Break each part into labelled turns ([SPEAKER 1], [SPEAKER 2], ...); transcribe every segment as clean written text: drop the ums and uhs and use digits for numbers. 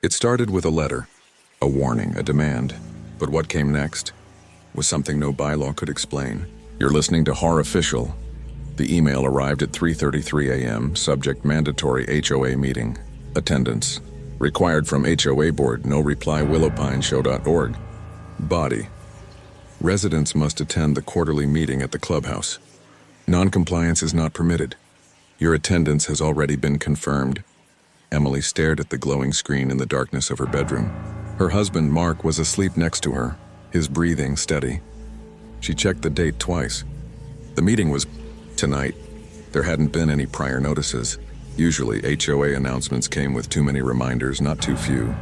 [SPEAKER 1] It started with a letter, a warning, a demand. But what came next was something no bylaw could explain. You're listening to Horrificial. The email arrived at 3:33 a.m., subject mandatory HOA meeting. Attendance. Required from HOA board, no reply, willowpineshow.org. Body. Residents must attend the quarterly meeting at the clubhouse. Non-compliance is not permitted. Your attendance has already been confirmed. Emily stared at the glowing screen in the darkness of her bedroom. Her husband, Mark, was asleep next to her, his breathing steady. She checked the date twice. The meeting was tonight. There hadn't been any prior notices. Usually, HOA announcements came with too many reminders, not too few.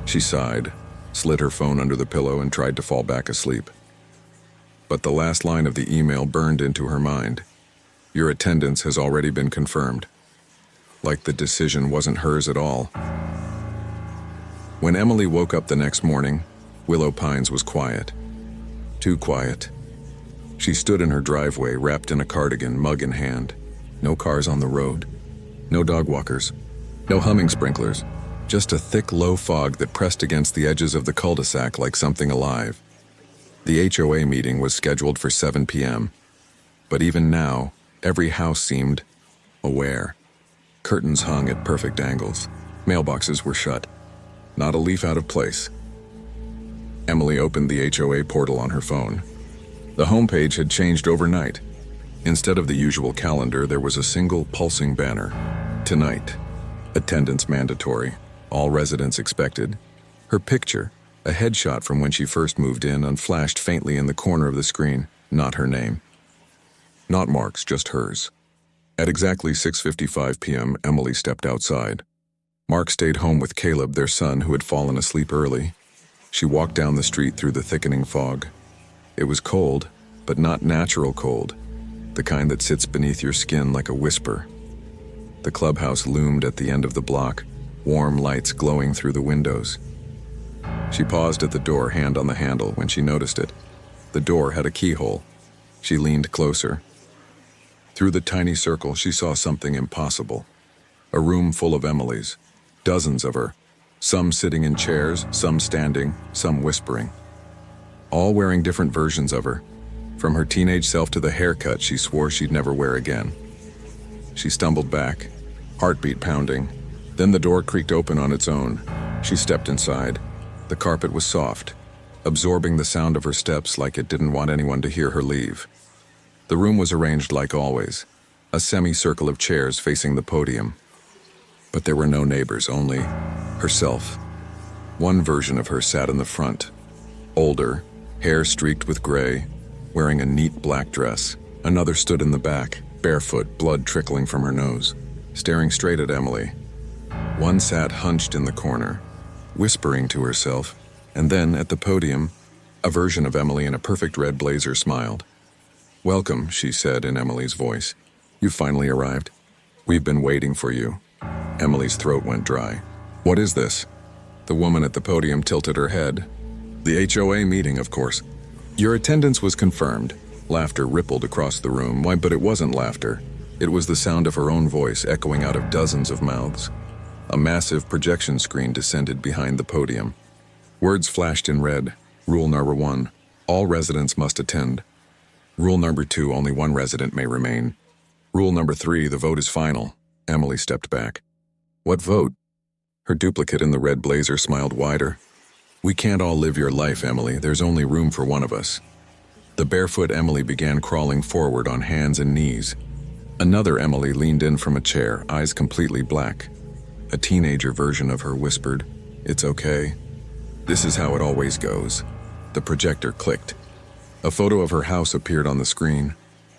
[SPEAKER 1] She sighed, slid her phone under the pillow, and tried to fall back asleep. But the last line of the email burned into her mind. Your attendance has already been confirmed. Like the decision wasn't hers at all. When Emily woke up the next morning, Willow Pines was quiet. Too quiet. She stood in her driveway, wrapped in a cardigan, mug in hand. No cars on the road. No dog walkers. No humming sprinklers. Just a thick, low fog that pressed against the edges of the cul-de-sac like something alive. The HOA meeting was scheduled for 7 p.m. But even now, every house seemed aware. Curtains hung at perfect angles. Mailboxes were shut. Not a leaf out of place. Emily opened the HOA portal on her phone. The homepage had changed overnight. Instead of the usual calendar, there was a single pulsing banner. Tonight. Attendance mandatory. All residents expected. Her picture, a headshot from when she first moved in, unflashed faintly in the corner of the screen. Not her name. Not Mark's, just hers. At exactly 6:55 p.m., Emily stepped outside. Mark stayed home with Caleb, their son, who had fallen asleep early. She walked down the street through the thickening fog. It was cold, but not natural cold, the kind that sits beneath your skin like a whisper. The clubhouse loomed at the end of the block, warm lights glowing through the windows. She paused at the door, hand on the handle, when she noticed it. The door had a keyhole. She leaned closer. Through the tiny circle, she saw something impossible. A room full of Emilys, dozens of her, some sitting in chairs, some standing, some whispering. All wearing different versions of her, from her teenage self to the haircut she swore she'd never wear again. She stumbled back, heartbeat pounding. Then the door creaked open on its own. She stepped inside. The carpet was soft, absorbing the sound of her steps like it didn't want anyone to hear her leave. The room was arranged like always, a semicircle of chairs facing the podium. But there were no neighbors, only herself. One version of her sat in the front, older, hair streaked with gray, wearing a neat black dress. Another stood in the back, barefoot, blood trickling from her nose, staring straight at Emily. One sat hunched in the corner, whispering to herself, and then, at the podium, a version of Emily in a perfect red blazer smiled. "Welcome," she said in Emily's voice. "You finally arrived. We've been waiting for you." Emily's throat went dry. "What is this?" The woman at the podium tilted her head. "The HOA meeting, of course. Your attendance was confirmed." Laughter rippled across the room. Why, but it wasn't laughter. It was the sound of her own voice echoing out of dozens of mouths. A massive projection screen descended behind the podium. Words flashed in red. Rule number 1, all residents must attend. Rule number 2, only one resident may remain. Rule number 3, the vote is final. Emily stepped back. "What vote?" Her duplicate in the red blazer smiled wider. "We can't all live your life, Emily. There's only room for one of us." The barefoot Emily began crawling forward on hands and knees. Another Emily leaned in from a chair, eyes completely black. A teenager version of her whispered, "It's okay. This is how it always goes." The projector clicked. A photo of her house appeared on the screen,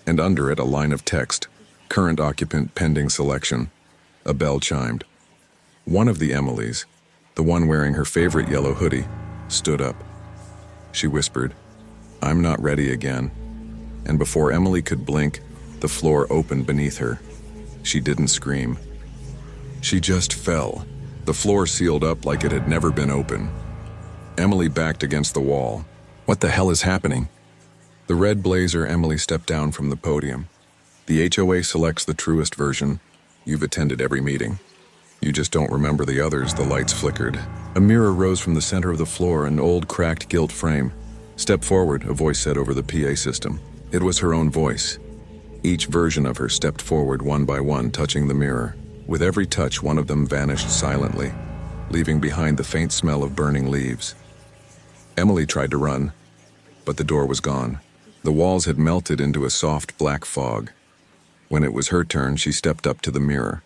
[SPEAKER 1] and under it a line of text, "Current occupant pending selection." A bell chimed. One of the Emilys, the one wearing her favorite yellow hoodie, stood up. She whispered, "I'm not ready again." And before Emily could blink, the floor opened beneath her. She didn't scream. She just fell. The floor sealed up like it had never been open. Emily backed against the wall. What the hell is happening? The red blazer Emily stepped down from the podium. The HOA selects the truest version. You've attended every meeting. You just don't remember the others. The lights flickered. A mirror rose from the center of the floor, an old, cracked gilt frame. Step forward, a voice said over the PA system. It was her own voice. Each version of her stepped forward one by one, touching the mirror. With every touch, one of them vanished silently, leaving behind the faint smell of burning leaves. Emily tried to run, but the door was gone. The walls had melted into a soft black fog. When it was her turn, she stepped up to the mirror.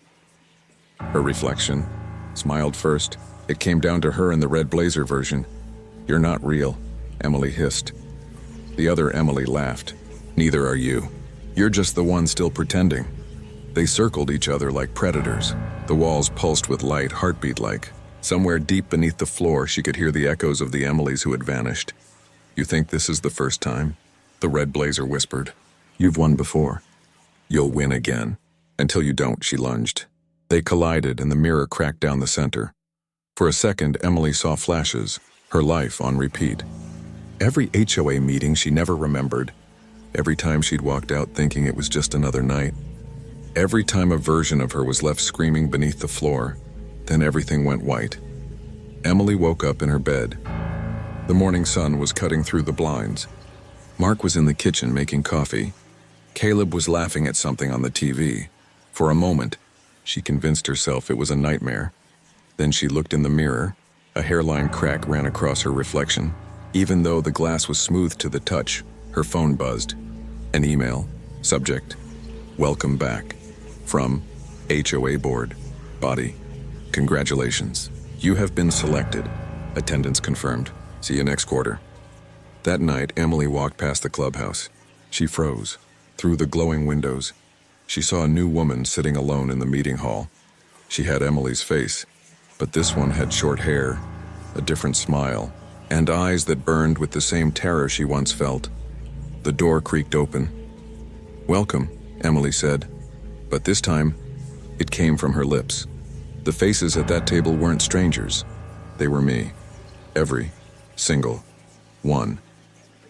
[SPEAKER 1] Her reflection smiled first. It came down to her in the red blazer version. "You're not real," Emily hissed. The other Emily laughed. "Neither are you. You're just the one still pretending." They circled each other like predators. The walls pulsed with light, heartbeat-like. Somewhere deep beneath the floor, she could hear the echoes of the Emilys who had vanished. "You think this is the first time?" the red blazer whispered. "You've won before. You'll win again." "Until you don't," she lunged. They collided, and the mirror cracked down the center. For a second, Emily saw flashes, her life on repeat. Every HOA meeting she never remembered. Every time she'd walked out thinking it was just another night. Every time a version of her was left screaming beneath the floor. Then everything went white. Emily woke up in her bed. The morning sun was cutting through the blinds. Mark was in the kitchen making coffee. Caleb was laughing at something on the TV. For a moment, she convinced herself it was a nightmare. Then she looked in the mirror. A hairline crack ran across her reflection. Even though the glass was smooth to the touch, her phone buzzed. An email. Subject: "Welcome back." From HOA Board. Body: "Congratulations. You have been selected. Attendance confirmed. See you next quarter." That night, Emily walked past the clubhouse. She froze. Through the glowing windows, she saw a new woman sitting alone in the meeting hall. She had Emily's face, but this one had short hair, a different smile, and eyes that burned with the same terror she once felt. The door creaked open. "Welcome," Emily said, but this time, it came from her lips. The faces at that table weren't strangers. They were me. Every single one.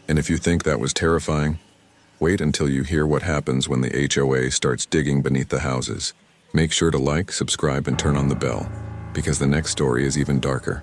[SPEAKER 1] And if you think that was terrifying, wait until you hear what happens when the HOA starts digging beneath the houses. Make sure to like, subscribe, and turn on the bell, because the next story is even darker.